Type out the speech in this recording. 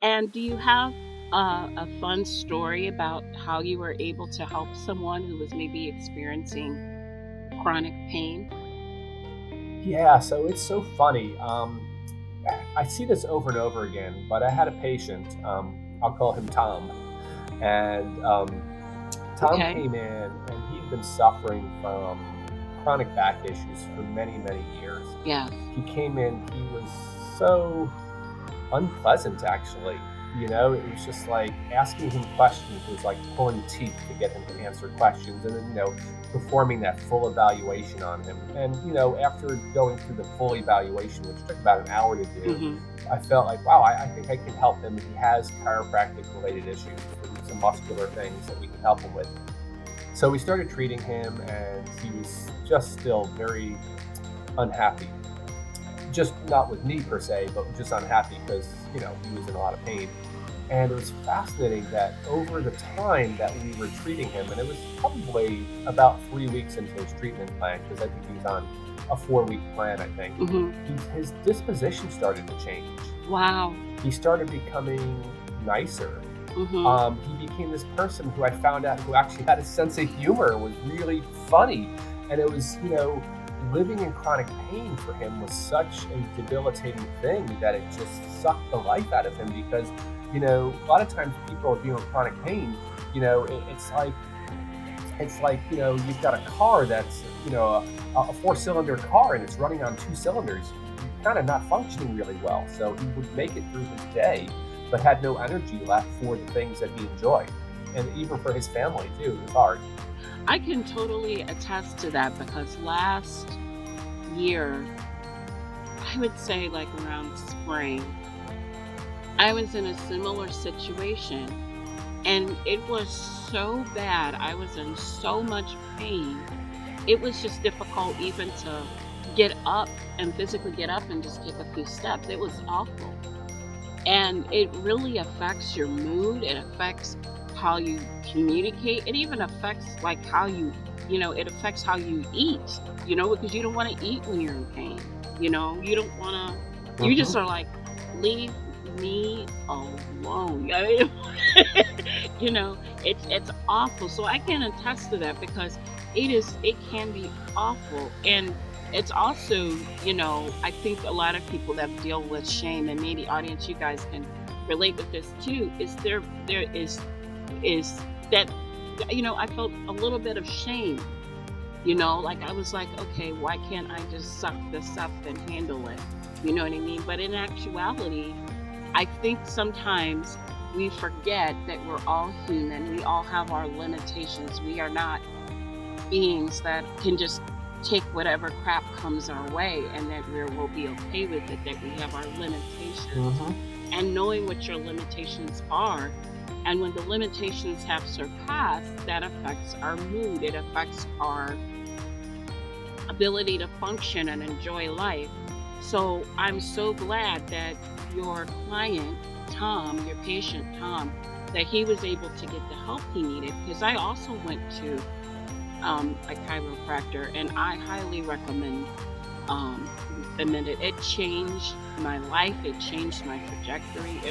And do you have a fun story about how you were able to help someone who was maybe experiencing chronic pain? Yeah, so it's so funny. I see this over and over again, but I had a patient, I'll call him Tom, and Tom Okay. came in and he'd been suffering from chronic back issues for many, many years. Yes. He came in, he was so unpleasant, actually. It was just like asking him questions was like pulling teeth to get him to answer questions, and then, performing that full evaluation on him. And, after going through the full evaluation, which took about an hour to do, Hmm. I felt like, wow, I think I can help him. He has chiropractic related issues and some muscular things that we can help him with. So we started treating him, and he was just still very unhappy, just not with me per se, but just unhappy because he was in a lot of pain. And it was fascinating that over the time that we were treating him, and it was probably about 3 weeks into his treatment plan, because I think he was on a 4-week plan. I think Hmm. his disposition started to change. Wow. He started becoming nicer. Hmm. He became this person who I found out who actually had a sense of humor, was really funny. And it was, living in chronic pain for him was such a debilitating thing that it just sucked the life out of him because, a lot of times people are dealing with chronic pain, it's like, you've got a car that's, a four-cylinder car and it's running on two cylinders. You're kind of not functioning really well. So he would make it through his day, but had no energy left for the things that he enjoyed. And even for his family, too, it was hard. I can totally attest to that because last year, I would say like around spring, I was in a similar situation and it was so bad. I was in so much pain. It was just difficult even to get up and physically get up and just take a few steps. It was awful. And it really affects your mood. It affects how you communicate. It even affects like how it affects how you eat, because you don't want to eat when you're in pain. You don't want to, you just Hmm. are like, leave me alone. I mean, it's awful. So I can attest to that because it can be awful. And it's also, I think a lot of people that deal with shame, and maybe audience, you guys can relate with this too, is there is that, I felt a little bit of shame, like I was like, okay, why can't I just suck this up and handle it? You know what I mean? But in actuality, I think sometimes we forget that we're all human. We all have our limitations. We are not beings that can just take whatever crap comes our way and that we'll be okay with it, that we have our limitations. Hmm. And knowing what your limitations are, and when the limitations have surpassed, that affects our mood, it affects our ability to function and enjoy life. So I'm so glad that your client, Tom, your patient, Tom, that he was able to get the help he needed. Because I also went to a chiropractor, and I highly recommend it. It changed my life. It changed my trajectory.